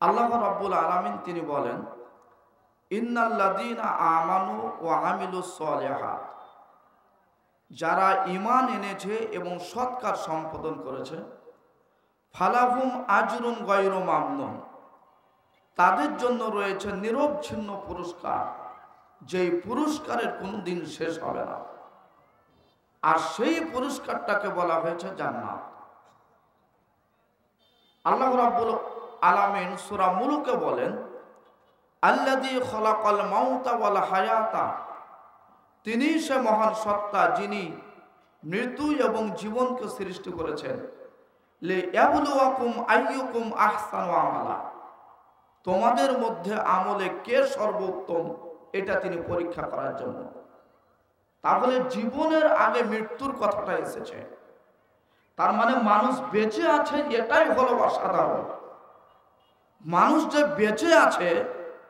আল্লাহ রাব্বুল আলামিন তিনি বলেন, ইন্নাল্লাযীনা আমানু ওয়া আমিলুস সলিহাত, যারা ঈমান এনেছে এবং সৎ কাজ সম্পাদন করেছে, ফালাহুম আজরুন গায়রু মামনুন, তাদের জন্য রয়েছে নিরবচ্ছিন্ন পুরস্কার, যেই পুরস্কারের কোনো দিন শেষ হবে না। আর সেই পুরস্কারটাকে বলা হয়েছে জান্নাত। আল্লাহ রাব্বুল আলামিন সূরা মুলুকে বলেন, আল্লাযী খালাকাল মাউতা ওয়াল হায়াতা, তিনি সে মহান সত্তা যিনি মৃত্যু এবং জীবনকে সৃষ্টি করেছেন, লিয়াবলুয়াকুম আইয়ুকুম আহসানু আমালা, তোমাদের মধ্যে আমলে কে সর্বোত্তম এটা তিনি পরীক্ষা করার জন্য। তাহলে জীবনের আগে মৃত্যুর কথাটা এসেছে, তার মানে মানুষ বেঁচে আছে এটাই হলো অসাধারণ। মানুষ যে বেঁচে আছে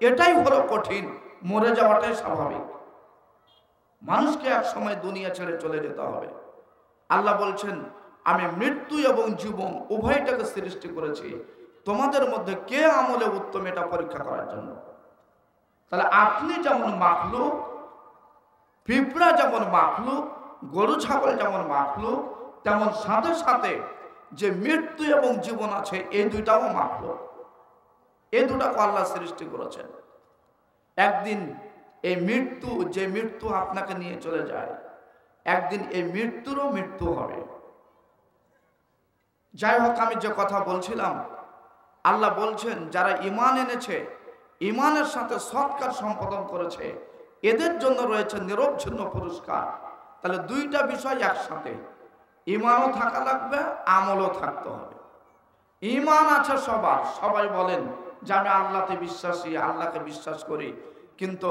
এটাই হলো কঠিন, মরে যাওয়াটাই স্বাভাবিক। মানুষকে এক সময় দুনিয়া ছেড়ে চলে যেতে হবে। আল্লাহ বলছেন, আমি মৃত্যু এবং জীবন উভয়টাকে সৃষ্টি করেছি, তোমাদের মধ্যে কে আমলে উত্তম এটা পরীক্ষা করার জন্য। তাহলে আপনি যেমন মাখলুক, পিঁপড়া যেমন মাখলুক, গরু ছাগল যেমন মাখলুক, তেমন সাথে সাথে যে মৃত্যু এবং জীবন আছে এই দুইটাও মাখলুক। এই দুটাকে আল্লাহ সৃষ্টি করেছেন। একদিন এই মৃত্যু, যে মৃত্যু আপনাকে নিয়ে চলে যায়, একদিন এই মৃত্যুরও মৃত্যু হবে। যাই হোক, আমি যে কথা বলছিলাম, আল্লাহ বলছেন যারা ঈমান এনেছে, ঈমানের সাথে সৎ কাজ সম্পাদন করেছে, এদের জন্য রয়েছে নিরবচ্ছিন্ন পুরস্কার। তাহলে দুইটা বিষয় একসাথে, ঈমানও থাকা লাগবে, আমলও থাকতে হবে। ঈমান আছে সবার, সবাই বলেন যে আমি আল্লাহতে বিশ্বাসী, আল্লাহকে বিশ্বাস করি, কিন্তু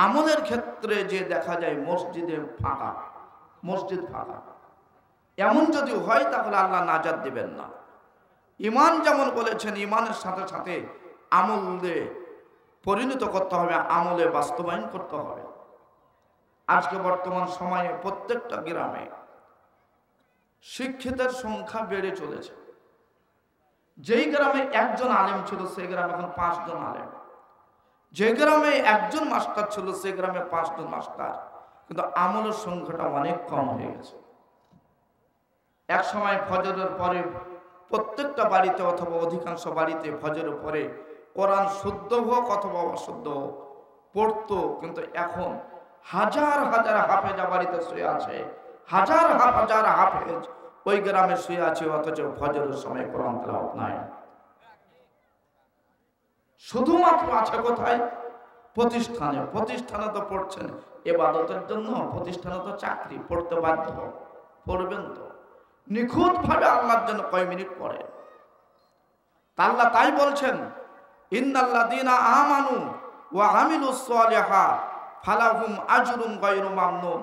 আমলের ক্ষেত্রে যে দেখা যায় মসজিদে ফাঁকা, মসজিদ ফাঁকা। এমন যদি হয় তাহলে আল্লাহ নাজাত দিবেন না। ঈমান যেমন বলেছেন, ঈমানের সাথে সাথে আমলে পরিণত করতে হবে, আমলে বাস্তবায়ন করতে হবে। আজকে বর্তমান সময়ে প্রত্যেকটা গ্রামে শিক্ষিতের সংখ্যা বেড়ে চলেছে। যেই গ্রামে একজন আলেম ছিল সেই গ্রামে এখন 5 জন আলেম, যে গ্রামে একজন মাস্টার ছিল সেই গ্রামে 5 জন মাস্টার। কিন্তু আমলের সংখ্যাটা অনেক কম হয়ে গেছে। এক সময় ফজরের পরে প্রত্যেকটা বাড়িতে অথবা অধিকাংশ বাড়িতে ফজরের পরে কোরআন শুদ্ধ হোক অথবা অশুদ্ধ হোক পড়তো, কিন্তু এখন হাজার হাজার হাফেজা বাড়িতে শুয়ে আছে, হাজার হাজার হাফেজ ওই গ্রামে শুয়ে আছে, অথচ ফজরের সময় কোরআন তেলাওয়াত নাই। শুধুমাত্র আছে কোথায়? প্রতিষ্ঠানে। প্রতিষ্ঠানে তো পড়ছেন ইবাদতের জন্য, প্রতিষ্ঠানে তো চাকরি, পড়তে বাধ্য, পড়বেন তো। নিখুঁত ভাবে আল্লাহর জন্য কয় মিনিট পড়ে। আল্লাহ তাই বলছেন, ইন্নাল্লাযীনা আমানু ওয়া আমিলুস সলিহাত ফালাহুম আজরুন গায়রু মামনুন,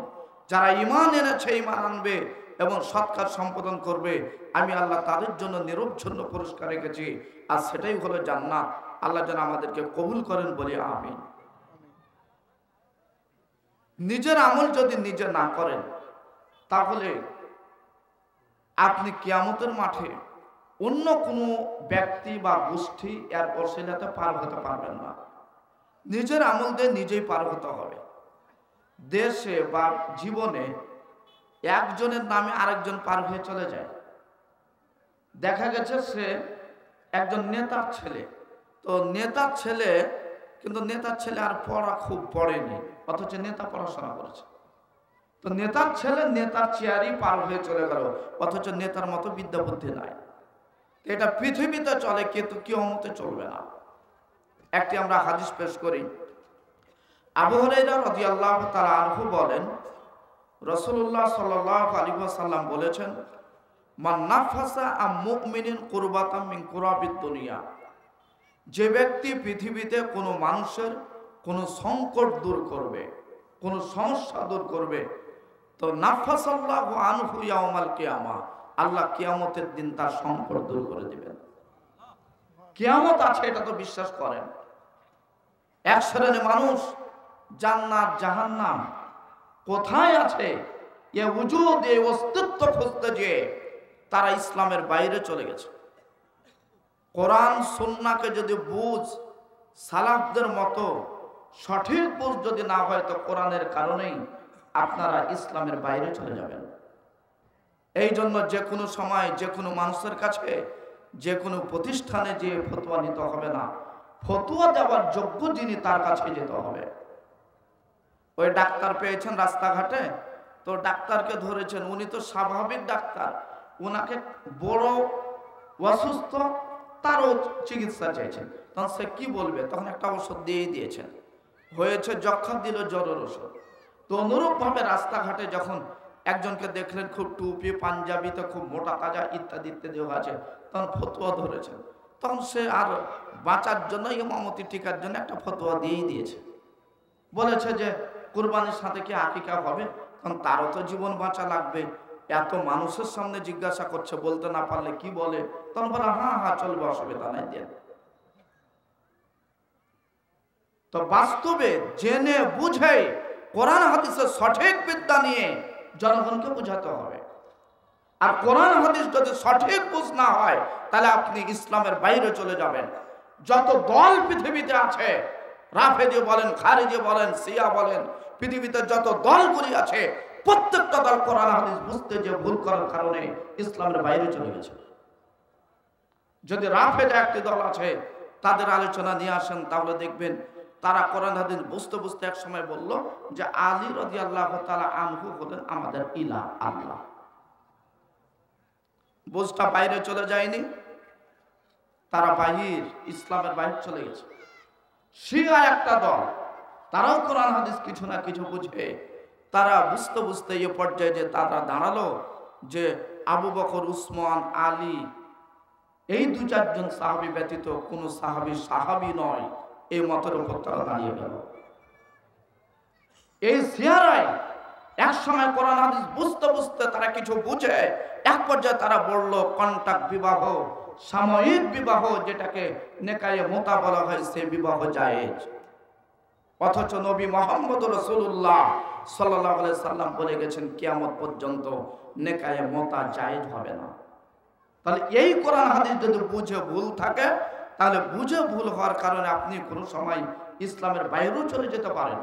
যারা ঈমান এনেছে, ঈমান আনবে এবং সৎ কাজ সম্পাদন করবে, আমি আল্লাহ তাদের জন্য নিরবচ্ছিন্ন পুরস্কার রেখেছি, আর সেটাই হলো জান্নাত। আল্লাহ যেন আমাদেরকে কবুল করেন, বলি আমিন। নিজের আমল যদি নিজে না করেন তাহলে আপনি কিয়ামতের মাঠে অন্য কোনো ব্যক্তি বা গোষ্ঠী এর অশীলতা পার হতে পারবেন না। নিজের আমল দিয়ে নিজেই পার হতে হবে। দেশে বা জীবনে একজনের নামে আরেকজন পার হয়ে চলে যায়। দেখা গেছে সে একজন নেতার ছেলে, তো নেতার ছেলে, কিন্তু নেতার ছেলে আর পড়া খুব পড়েনি, অথচ নেতা পড়াশোনা করেছে। তো নেতার ছেলে নেতার চেয়ারই পার হয়ে চলে গেল, অথচ নেতার মতো বিদ্যা বুদ্ধি নাই। এটা পৃথিবীতে চলে, কিন্তু কিয়ামতে চলবে না। একটি আমরা হাদিস পেশ করি। আবু হুরায়রা রাদিয়াল্লাহু তাআলা আনহু বলেন, রাসূলুল্লাহ সাল্লাল্লাহু আলাইহি ওয়াসাল্লাম বলেছেন, মান নাফাসা আম মুমিনিন কুরবাতাম মিন কুরাবিদ দুনিয়া, যে ব্যক্তি পৃথিবীতে কোনো মানুষের কোনো সংকট দূর করবে, কোনো সমস্যা দূর করবে, তো নাফাসাল্লাহু আনহু ইয়াউমাল কিয়ামা, আল্লাহ কিয়ামতের দিন তার সংকট দূর করে দিবেন। কিয়ামত আছে এটা তো বিশ্বাস করেন। এক শ্রেণীর মানুষ জান্নাত জাহান্নাম কোথায় আছে এ উজুদ, এ অস্তিত্ব খুঁজতে যে তারা ইসলামের বাইরে চলে গেছে। কোরআন সুন্নাহকে যদি বুঝ সালাফদের মতো সঠিক বুঝ যদি না হয়, তো কোরআনের কারণেই আপনারা ইসলামের বাইরে চলে যাবেন। এই জন্য যে কোনো সময় যে কোনো মানুষের কাছে যে কোনো প্রতিষ্ঠানে যে ফতোয়া নিতে হবে না, ফতোয়া দেওয়ার যোগ্য যিনি তার কাছে যেতে হবে। ওই ডাক্তার পেয়েছেন রাস্তাঘাটে, তো ডাক্তারকে ধরেছেন, উনি তো স্বাভাবিক ডাক্তার, ওনাকে বড় অসুস্থ তারও চিকিৎসা চাইছেন, তখন সে কি বলবে? তখন একটা ওষুধ দিয়েই দিয়েছেন, হয়েছে যক্ষা, দিল জ্বরের ওষুধ। তো অনুরূপভাবে রাস্তাঘাটে যখন একজনকে দেখলেন খুব টুপি পাঞ্জাবিতে খুব মোটা তাজা ইত্যাদি ইত্যাদি আছে, তখন ফতোয়া ধরেছেন, তখন সে আর বাঁচার জন্য ইমামতি টিকার জন্য একটা ফতোয়া দিয়েই দিয়েছে। বলেছে যে কুরবানির সাথে কি আকিকা হবে, তখন তারও তো জীবন বাঁচা লাগবে, এত মানুষের সামনে জিজ্ঞাসা করছে, বলতে না পারলে কি বলে? তখন বলে হ্যাঁ হ্যাঁ চলবে, অসুবিধা নাই, দেন। তো বাস্তবে জেনে বুঝে কোরআন হাদিসের সঠিক বিদ্যা নিয়ে জনগণকে বোঝাতে হবে। আর কোরআন হাদিস যদি সঠিক বুঝ না হয়, তাহলে আপনি ইসলামের বাইরে চলে যাবেন। যত দল পৃথিবীতে আছে, রাফেজি বলেন, খারিজি বলেন, শিয়া বলেন, পৃথিবীতে যত দলগুলি আছে, প্রত্যেকটা দল কোরআন হাদিস বুঝতে যে ভুল করার কারণে ইসলামের বাইরে চলে গেছে। যদি রাফেজা একটি দল আছে, তাদের আলোচনা নিয়ে আসেন, তাহলে দেখবেন তারা কোরআন হাদিস বুঝতে বুঝতে এক সময় বলল যে আলী রাদিয়াল্লাহু তাআলা আনহু হলেন আমাদের ইলাহ, আল্লাহ। বুঝটা বাইরে চলে যায়নি, তারা বাহির, ইসলামের বাইরে চলে গেছে। শিয়া একটা দল, তারাও কোরআন হাদিস কিছু না কিছু বুঝে, তারা বুঝতে বুঝতে এ পর্যায়ে যে তারা দাঁড়ালো যে আবু বকর, উসমান, আলী, এই দু চারজন সাহাবী ব্যতীত কোন সাহাবী নয়, এই মতের উপর তারা দাঁড়িয়ে গেল। এই শিয়ারাই এক সময় কোরআন হাদিস বুঝতে বুঝতে তারা কিছু বুঝে, এক পর্যায়ে তারা বলল কন্টাক্ট বিবাহ, সাময়িক বিবাহ, যেটাকে নেকায়ে মোতা বলা হয়, সে বিবাহ জায়েজ। অথচ নবী মুহাম্মদ রাসূলুল্লাহ সাল্লাল্লাহু আলাইহি সাল্লাম বলে গেছেন কিয়ামত পর্যন্ত নেকায়ে মোতা জায়েজ হবে না। তাহলে এই কোরআন হাদিস যদি বুঝে ভুল থাকে, তাহলে বুঝে ভুল হওয়ার কারণে আপনি কোনো সময় ইসলামের বাইরেও চলে যেতে পারেন।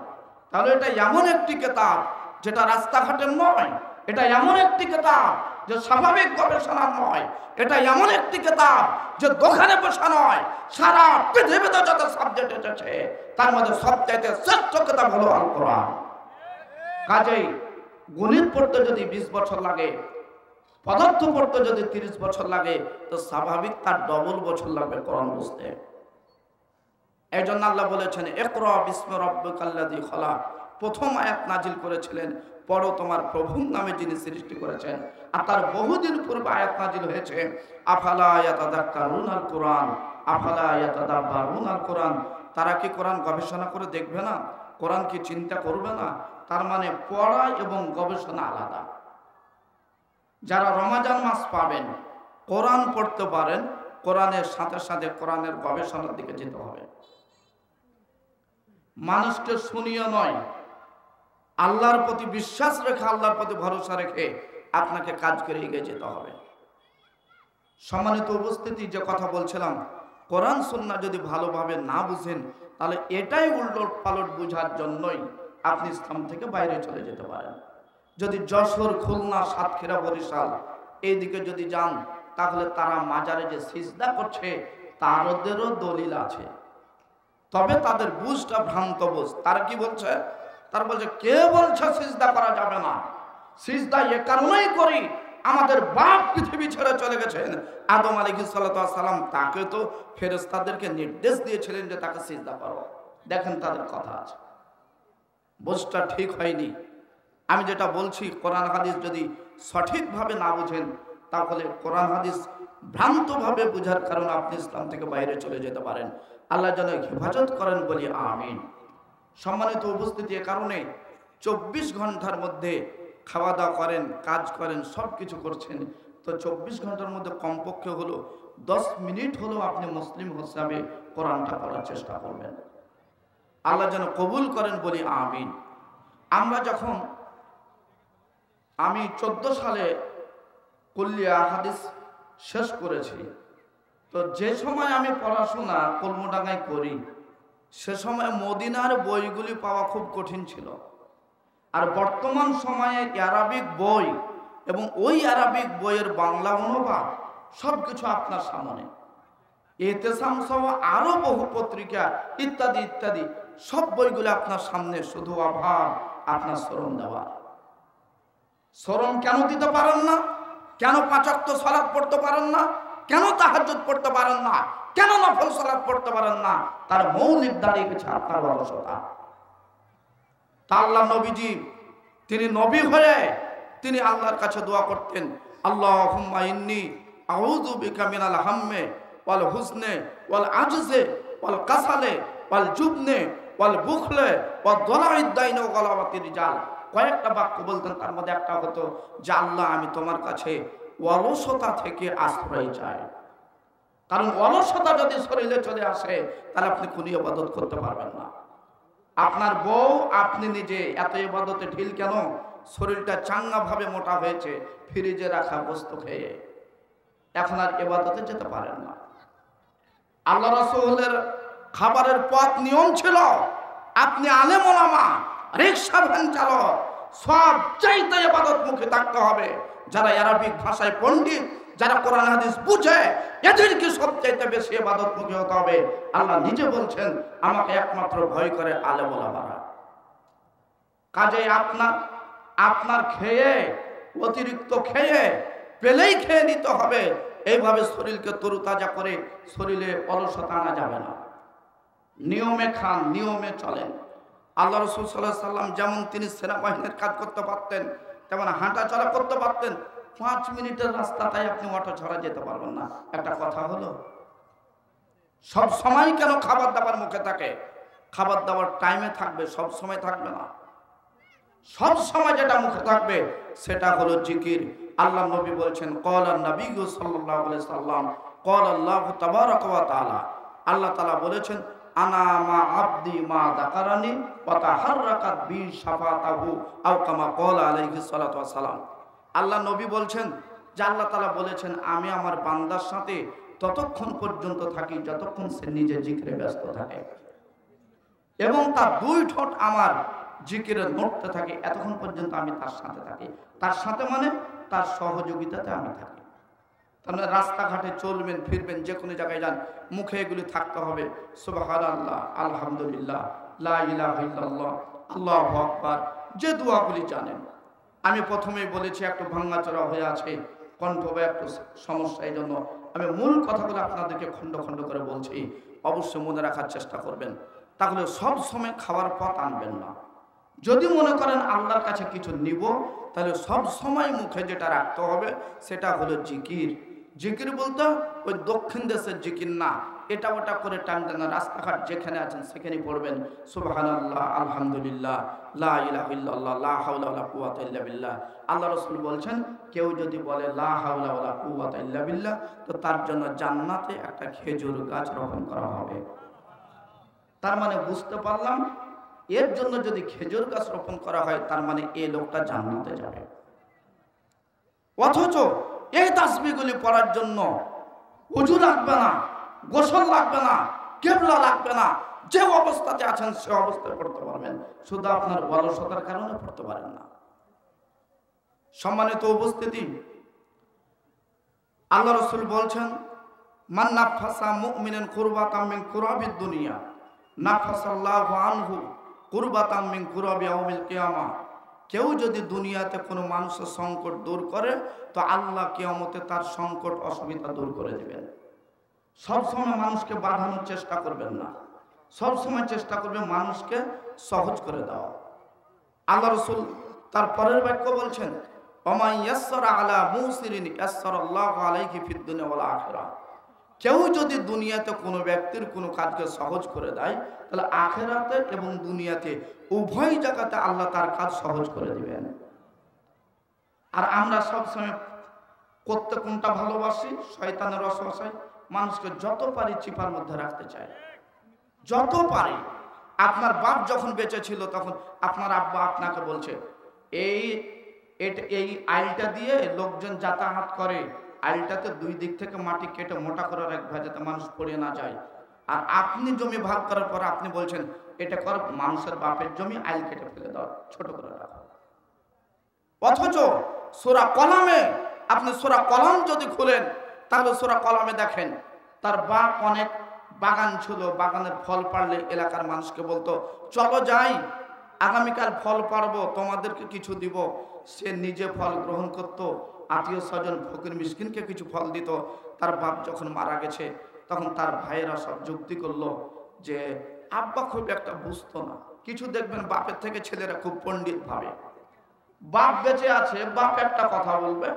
তাহলে এটা এমন একটি কিতাব যেটা রাস্তাঘাটের নয়, এটা এমন একটি কিতাব যে স্বাভাবিক গবেষণা নয়, এটা এমন একটি কিতাব যে দোকানে বসা নয়। সারা পৃথিবীতে যত সাবজেক্ট এসেছে তার মধ্যে সবচাইতে শ্রেষ্ঠ কিতাব হলো আল কোরআন। কাজেই গণিত পড়তে যদি 20 বছর লাগে, পদার্থ পড়তে যদি 30 বছর লাগে, তো স্বাভাবিক তার ডবল বছর লাগবে কোরআন বুঝতে। এই জন্য আল্লাহ বলেছেন ইকরা বিসমি রাব্বিকাল্লাযী খলাক, প্রথম আয়াত নাজিল করেছিলেন পড়ো তোমার প্রভুর নামে যিনি সৃষ্টি করেছেন। আর তার বহুদিন পূর্বে আয়াত নাজিল হয়েছে আফালা ইয়াতাদাক্কারুনাল কোরআন আফালা ইয়াতাদাব্বারুনাল কোরআন, তারা কি কোরআন গবেষণা করে দেখবে না, কোরআন কি চিন্তা করবে না? তার মানে পড়া এবং গবেষণা আলাদা। যারা রমজান মাস পাবেন, কোরআন পড়তে পারেন, কোরআনের সাথে সাথে কোরআনের গবেষণার দিকে যেতে হবে। মানুষকে শুনিয়ে নয়, আল্লাহর প্রতি বিশ্বাস রেখে, আল্লাহর প্রতি ভরসা রেখে আপনাকে কাজ করে এগিয়ে যেতে হবে। সম্মানিত উপস্থিতি, যে কথা বলছিলাম, কোরআন সুন্নাহ যদি ভালোভাবে না বুঝেন, তাহলে এটাই উল্টো পালট বুঝার জন্যই আপনি ইসলাম থেকে বাইরে চলে যেতে পারেন। যদি যশোর, খুলনা, সাতক্ষীরা, বরিশাল এইদিকে যদি যান, তাহলে তারা মাজারে যে সিজদা করছে তাদেরও দলিল আছে, তবে তাদের বুঝটা ভ্রান্ত বুঝ। তারা কি বলছে? তারা বলছে কে বলছে সিজদা করা যাবে না? সিজদা এ কারণেই করি, আমাদের বাপ পৃথিবী ছেড়ে চলে গেছেন আদম আলাইহিস সালাম, তাকে তো ফেরেশতাদেরকে নির্দেশ দিয়েছিলেন যে তাকে সিজদা করো। দেখেন তাদের কথা আছে, বুঝটা ঠিক হয়নি। আমি যেটা বলছি, কোরআন হাদিস যদি সঠিকভাবে না বুঝেন, তাহলে কোরআন হাদিস ভ্রান্তভাবে বুঝার কারণে আপনি ইসলাম থেকে বাইরে চলে যেতে পারেন। আল্লাহ যেন হেফাজত করেন, বলি আমিন। সম্মানিত উপস্থিতি, এ কারণে 24 ঘন্টার মধ্যে খাওয়া দাওয়া করেন, কাজ করেন, সব কিছু করছেন, তো 24 ঘন্টার মধ্যে কমপক্ষে হলো 10 মিনিট হলেও আপনি মুসলিম হিসাবে কোরআনটা পড়ার চেষ্টা করবেন। আল্লাহ যেন কবুল করেন, বলি আমিন। আমি 14 সালে কুল্লিয়া হাদিস শেষ করেছি, তো যে সময় আমি পড়াশোনা কলমডাঙ্গায় করি, সে সময় মদিনার বইগুলি পাওয়া খুব কঠিন ছিল। আর বর্তমান সময়ে আরবিক বই এবং ওই আরবিক বইয়ের বাংলা অনুবাদ সবকিছু আপনার সামনে, এতেসাম সহ আরো বহু পত্রিকা ইত্যাদি ইত্যাদি সব বইগুলো আপনার সামনে। শুধু অভাব আপনার শ্রম দেওয়া। শ্রম কেন দিতে পারেন না? কেন ৫ ওয়াক্ত সালাত পড়তে পারেন না? কেন তাহাজ্জুদ পড়তে পারেন না? কেন নফল সালাত পড়তে পারেন না? তার মৌলিক দাঁড়িয়ে গেছে আপনার অলসতা। তা আল্লাহ নবীজি তিনি নবী হয়ে তিনি আল্লাহর কাছে দোয়া করতেন, আল্লাহুম্মা ইন্নী আউযু বিকা মিনাল হাম্মে ওয়াল হুজনে ওয়াল আজজে ওয়াল কাসালে ওয়াল জুবনে ওয়াল বুখলে ওয়া দলাইদ দাইন ওয়া গলাবাতির রিজাল। কয়েকটা বাক্য বলতেন, তার মধ্যে একটা হতো যে আল্লাহ আমি তোমার কাছে অলসতা থেকে আশ্রয় চাই। কারণ অলসতা যদি শরীরে চলে আসে তাহলে আপনি কোনো ইবাদত করতে পারবেন না। আপনার বউ আপনি নিজে এত ইবাদতে ঢিল কেন? শরীরটা চাঙ্গা ভাবে মোটা হয়েছে ফ্রিজে রাখা বস্তু খেয়ে, এখন আর ইবাদতে যেতে পারেন না। আল্লাহ রাসূলের খাবারের পথ নিয়ম ছিল, আপনি আলেম ওলামা রিকশা ভ্যান চালক সব চাইতে ইবাদত মুখে থাকতে হবে। যারা আরবিক ভাষায় পণ্ডিত, যারা কোরআন হাদিস বুঝে, এদেরকে সব চাইতে বেশি ইবাদত মুখে হতে হবে। আল্লাহ নিজে বলছেন, আমাকে একমাত্র ভয় করে আলেম ওলামারা। কাজেই আপনার খেয়ে অতিরিক্ত খেয়ে পেলেই খেয়ে নিতে হবে, এইভাবে শরীরকে তরুতাজা করে শরীরে অলসতা আনা যাবে না। নিয়মে খান, নিয়মে চলেন। আল্লাহ রাসূল সাল্লাল্লাহু আলাইহি সাল্লাম যেমন তিনি সেনাবাহিনীর কাজ করতে পারতেন, তেমন হাঁটা চলা করতে পারতেন। 5 মিনিটের রাস্তা, তাই আপনি অটো ছাড়া যেতে পারবেন না। একটা কথা হলো, সব সময় কেন খাবার দাবার মুখে থাকে? খাবার দাবার টাইমে থাকবে, সব সময় থাকবে না। সব সময় যেটা মুখে থাকবে সেটা হলো জিকির। আল্লাহ নবী বলছেন, ক্বালা নবী সাল্লাল্লাহু আলাইহি সাল্লাম ক্বালা আল্লাহু তাবারাকা ওয়া তাআলা, আল্লাহ তাআলা বলেছেন, আনা মা আবদি মা যাকারানি ওয়া তাহাররাকাত বি শাফাতাহু আও কামা ক্বালা আলাইহিস সালাতু ওয়াস সালাম। আল্লাহ নবী বলছেন যে আল্লাহ তাআলা বলেছেন, আমি আমার বান্দার সাথে ততক্ষণ পর্যন্ত থাকি যতক্ষণ সে নিজে জিকিরে ব্যস্ত থাকে এবং তার 2 ঠোঁট আমার জিকিরে নড়তে থাকে, এতক্ষণ পর্যন্ত আমি তার সাথে থাকি। তার সাথে মানে তার সহযোগিতাতে আমি থাকি। তাহলে রাস্তাঘাটে চলবেন ফিরবেন, যে কোনো জায়গায় যান, মুখে এগুলি থাকতে হবে। সুবহানাল্লাহ, আলহামদুলিল্লাহ, লা ইলাহা ইল্লাল্লাহ, আল্লাহু আকবার, যে দোয়াগুলি জানেন। আমি প্রথমেই বলেছি একটু ভাঙাচোরা হয়ে আছে, কণ্ঠ বা একটু সমস্যা, এই জন্য আমি মূল কথাগুলো আপনাদেরকে খণ্ড খণ্ড করে বলছি, অবশ্যই মনে রাখার চেষ্টা করবেন। তাহলে সব সময় খাওয়ার পথ আনবেন না। যদি মনে করেন আল্লাহর কাছে কিছু নিব, তাহলে সব সময় মুখে যেটা রাখতে হবে সেটা হলো জিকির। জিকির বলতে ওই দক্ষিণ দেশের জিকির না, এটা ওটা করে টানবেন না। রাস্তাঘাট যেখানে আছেন সেখানেই পড়বেন, সুবহানাল্লাহ, আলহামদুলিল্লাহ, লা ইলাহা ইল্লাল্লাহ, লা হাওলা ওয়ালা কুওয়াতা ইল্লা বিল্লাহ। আল্লাহ রাসূল বলছেন, কেউ যদি বলে লা হাওলা ওয়ালা কুওয়াতা ইল্লা বিল্লাহ, তো তার জন্য জান্নাতে একটা খেজুর গাছ রোপণ করা হবে। তার মানে বুঝতে পারলাম, এর জন্য যদি খেজুর গাছ রোপণ করা হয়, তার মানে এই লোকটা জান্নাতে যাবে। অথচ এই তাসবিহগুলি পড়ার জন্য ওযু লাগবে না, গোসল লাগবে না, কিবলা লাগবে না, যে অবস্থাতে আছেন সে অবস্থায় পড়তে পারবেন। শুধু আপনার অলসতার কারণে পড়তে পারেন না। সম্মানিত উপস্থিতি, আল্লাহ রাসূল বলছেন, মান নাফাসা মুমিনান কুরবাতাম মিন কুরাবিদ দুনিয়া নাফাসাল্লাহু আনহু কুরবাতাম মিন কুরাবি ইয়াউমিল কিয়ামা। কেউ যদি দুনিয়াতে কোনো মানুষের সংকট দূর করে, তো আল্লাহ কিয়ামতে তার সংকট অসুবিধা দূর করে দিবেন। সবসময় মানুষকে বাঁধানোর চেষ্টা করবেন না, সবসময় চেষ্টা করবেন মানুষকে সহজ করে দেওয়া। আল্লাহ রাসূল তার পরের বাক্য বলছেন, ওমান ইয়াসসারা আলা মুসিরিন ইয়াসসারাল্লাহু আলাইহি ফিদ দুনিয়া ওয়াল আখিরাহ। কেউ যদি দুনিয়াতে কোনো ব্যক্তির কোনো কাজকে সহজ করে দেয়, তাহলে আখিরাতে এবং দুনিয়াতে উভয় জায়গাতে আল্লাহ তার কাজ সহজ করে দিবেন। আর আমরা সবসময় করতে কোনটা ভালোবাসি? শয়তানের ওয়াসওয়াসায় মানুষকে যত পারি চিপার মধ্যে রাখতে চায়, যত পারি। আপনার বাপ যখন বেঁচে ছিল তখন আপনার আব্বা আপনাকে বলছে, এই আইলটা দিয়ে লোকজন যাতায়াত করে, আইলটাতে দুই দিক থেকে মাটি কেটে মোটা করে রাখবে যাতে মানুষ পড়ে না যায়। আর আপনি জমি ভাগ করার পর আপনি বলছেন এটা কর, মানুষের বাপের জমি, আইল কেটে ফেলে দাও, ছোট করে রাখো। অথচ সূরা কলামে, আপনি সূরা কলাম যদি খুলেন তাহলে সূরা কলামে দেখেন তার বাপ অনেক বাগান ছিল, বাগানের ফল পাড়লে এলাকার মানুষকে বলতো চলো যাই, আগামীকাল ফল পাড়বো, তোমাদেরকে কিছু দিব। সে নিজে ফল গ্রহণ করত, আত্মীয় স্বজন ফকির মিসকিনকে কিছু ফল দিত। তার বাপ যখন মারা গেছে তখন তার ভাইয়েরা সব যুক্তি করলো যে আব্বা খুব একটা বুঝতো না কিছু। দেখবেন বাপের থেকে ছেলেরা খুব পণ্ডিত ভাবে, বাপ বেঁচে আছে, বাপ একটা কথা বলবে।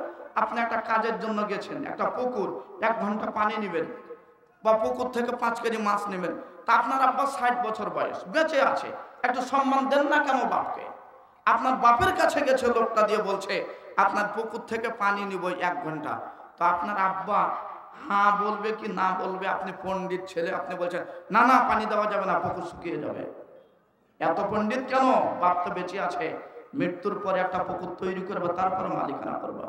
আপনি একটা কাজের জন্য গেছেন, একটা পুকুর, 1 ঘন্টা পানি নেবেন বা পুকুর থেকে 5 কেজি মাছ নেবেন, তা আপনার আব্বা 60 বছর বয়স, বেঁচে আছে, একটু সম্মান দেন না কেন বাপকে? আপনার বাপের কাছে গেছে লোকটা দিয়ে বলছে আপনার পুকুর থেকে পানি নিব 1 ঘন্টা, তো আপনার আব্বা হ্যাঁ বলবে কি না বলবে? আপনি পণ্ডিত ছেলে, আপনি বলছেন না না পানি দেওয়া যাবে না, পুকুর শুকিয়ে যাবে। এত পণ্ডিত কেন? বাপ তো বেঁচে আছে, মৃত্যুর পরে একটা পুকুর তৈরি করবে, তারপরে মালিকানা করবে।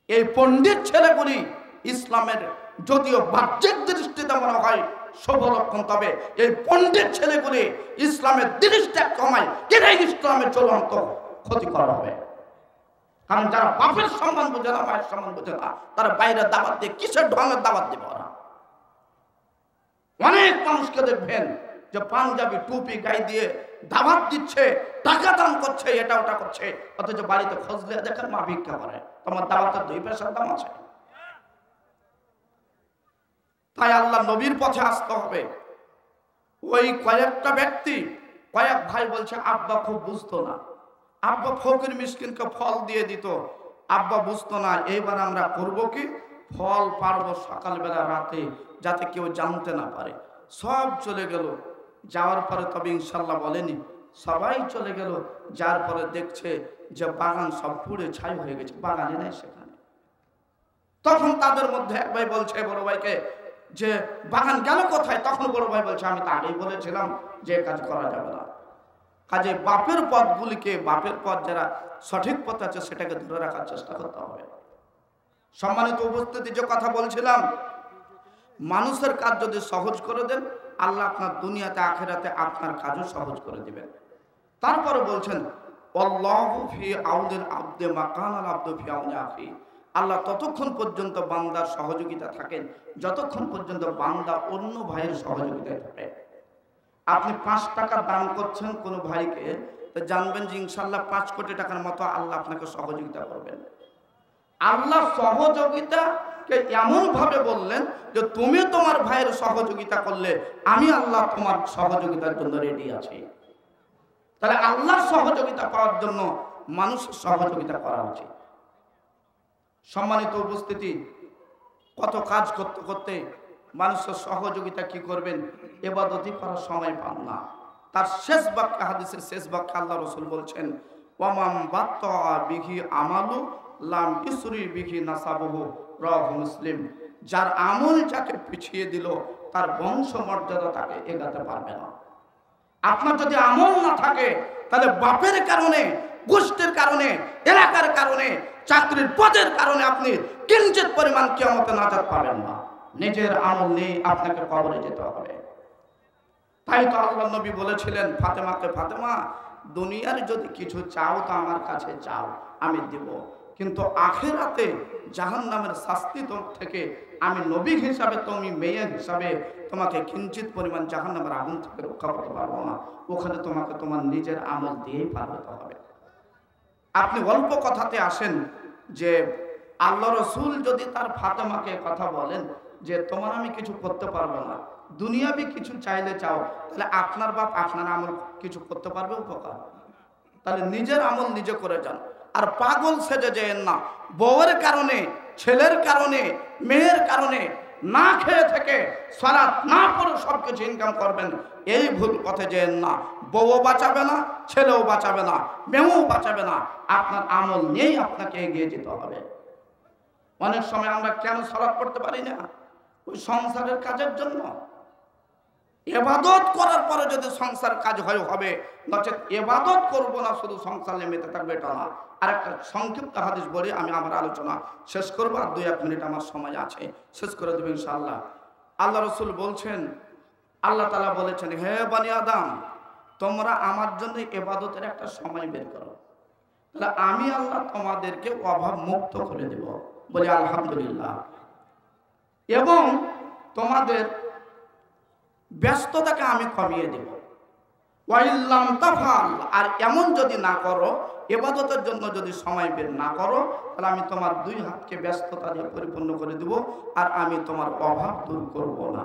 এই পণ্ডিত ছেলেগুলি ইসলামের যদিও বাহ্যিক দৃষ্টিতে মনে হয় শুভ লক্ষণ, তবে এই পণ্ডিত ছেলেগুলি ইসলামের দৃষ্টি কমায়, এটাই ইসলামের চূড়ান্ত ক্ষতিকর হবে। কারণ যারা বাপের সম্মান বোঝে না, মায়ের সম্মান বোঝে না, তারা বাইরে দাওয়াত দিয়ে কিসের ঢঙের দাওয়াত দিবে ওরা? অনেক মানুষকে দেখবেন যে পাঞ্জাবি টুপি গায়ে দিয়ে দাওয়াত দিচ্ছে, টাকা দান করছে, এটা ওটা করছে, অথচ বাড়িতে খোঁজলে দেখেন মা ভিক্ষা করে। তোমার দাওয়াতের 2 পয়সার দাম আছে? তাই আল্লাহ নবীর পথে আসতে হবে। ওই কয়েকটা ব্যক্তি, কয়েক ভাই বলছে আব্বা খুব বুঝতো না, আব্বা ফকির মিসকিনকে ফল দিয়ে দিত, আব্বা বুঝতো না। এইবার আমরা করব কি, ফল পারবো সকালবেলা রাতে যাতে কেউ জানতে না পারে। সব চলে গেল, যাওয়ার পরে তবে ইনশাল্লাহ বলেনি, সবাই চলে গেল। যার পরে দেখছে যে বাগান সব পুড়ে ছাই হয়ে গেছে, বাগানে নেই সেখানে। তখন তাদের মধ্যে এক ভাই বলছে বড় ভাইকে যে বাগান গেল কোথায়? তখন বড় ভাই বলছে আমি তো আগেই বলেছিলাম যে কাজ করা যাবে না। কাজে বাপের পথগুলিকে, বাপের পথ যারা সঠিক পথ আছে সেটাকে ধরে রাখার চেষ্টা করতে হবে। সম্মানিত উপস্থিতি, যে কথা বলছিলাম, মানুষের কাজ যদি সহজ করে দেন, আল্লাহ আপনার দুনিয়াতে আখিরাতে আপনার কাজও সহজ করে দিবেন। তারপরে বলছেন আল্লাহু ফি আউনিল আবদি মা কানাল আবদু ফি আউনি আখি। আল্লাহ ততক্ষণ পর্যন্ত বান্দার সহযোগিতা থাকেন যতক্ষণ পর্যন্ত বান্দা অন্য ভাইয়ের সহযোগিতায় থাকে। আপনি 5 টাকা দান করছেন কোনো ভাইকে, তো জানবেন যে ইনশাআল্লাহ 5 কোটি টাকার মতো আল্লাহ আপনাকে সহযোগিতা করবেন। আল্লাহ সহযোগিতাকে এমন ভাবে বললেন যে তুমি তোমার ভাইয়ের সহযোগিতা করলে আমি আল্লাহ তোমার সহযোগিতার জন্য রেডি আছি। তাহলে আল্লাহর সহযোগিতা পাওয়ার জন্য মানুষের সহযোগিতা করা উচিত। সম্মানিত উপস্থিতি, কত কাজ করতে করতে মানুষের সহযোগিতা কি করবেন, ইবাদতই করার সময় পান না। তার শেষ বাক্যে, হাদিসের শেষ বাক্যে আল্লাহ রাসূল বলছেন ওয়ামাম বাত্তা বিহি আমালু লাম ইসরি বিহি নাসাবুহু, রাওয়াহু মুসলিম। যার আমল যাকে পিছিয়ে দিল তার বংশ মর্যাদা তাকে এগাতে পারবে না। আপনার যদি আমল না থাকে তাহলে বাপের কারণে, গোষ্ঠীর কারণে, এলাকার কারণে, চাকরির পদের কারণে আপনি কিঞ্চিত পরিমাণ কিয়ামতে নাজাত পাবেন না। নিজের আমল নেই, আপনাকে কবরে যেতে হবে। তাই তো আল্লাহ নবী বলেছিলেন ফাতেমাকে, ফাতেমা দুনিয়ার যদি কিছু চাও তো আমার কাছে চাও, আমি দেব, কিন্তু আখিরাতে জাহান্নামের শাস্তি থেকে আমি নবী হিসাবে, তুমি মেয়ে হিসাবে তোমাকে কিঞ্চিত পরিমাণ জাহান্নামের আগুন থেকে রক্ষা করতে পারবো না। ওখানে তোমাকে তোমার নিজের আমল দিয়েই পার হতে হবে। আপনি অল্প কথাতে আসেন যে আল্লাহ রসুল যদি তার ফাতেমাকে কথা বলেন যে তোমার আমি কিছু করতে পারবো না, দুনিয়াবি কিছু চাইলে চাও, তাহলে আপনার বাপ আপনার আমল কিছু করতে পারবে উপকার? তাহলে নিজের আমল নিজে করে যান। আর পাগল সেজে যেন না, বউয়ের কারণে, ছেলের কারণে, মেয়ের কারণে না খেয়ে থেকে সালাত না পড়ে সবকিছু ইনকাম করবেন, এই ভুল পথে যেন না। বউও বাঁচাবে না, ছেলেও বাঁচাবে না, মেয়েও বাঁচাবে না। আপনার আমল নিয়েই আপনাকে এগিয়ে যেতে হবে। অনেক সময় আমরা কেন সালাত পড়তে পারি না? ওই সংসারের কাজের জন্য। ইবাদত করার পরে যদি সংসার কাজ হবে, নচেত ইবাদত করবো না শুধু সংসার মেতে থাকবে, এটা না। আর একটা সংক্ষিপ্ত হাদিস বলি, আমি আমার আলোচনা শেষ করবো, আর 2-1 মিনিট আমার সময় আছে, শেষ করে দেবো ইনশাআল্লাহ। আল্লাহ রসুল বলছেন, আল্লাহ তাআলা বলেছেন, হে বনি আদম, তোমরা আমার জন্য ইবাদতের একটা সময় বের করো, তাহলে আমি আল্লাহ তোমাদেরকে অভাব মুক্ত করে দেব। বলি আলহামদুলিল্লাহ। এবং তোমাদের ব্যস্ততাকে আমি কমিয়ে দেব। ওয়াইল্লাম তাফাল, আর এমন যদি না করো, ইবাদতের জন্য যদি সময় বের না করো, তাহলে আমি তোমার 2 হাতকে ব্যস্ততা দিয়ে পরিপূর্ণ করে দেব, আর আমি তোমার অভাব দূর করব না।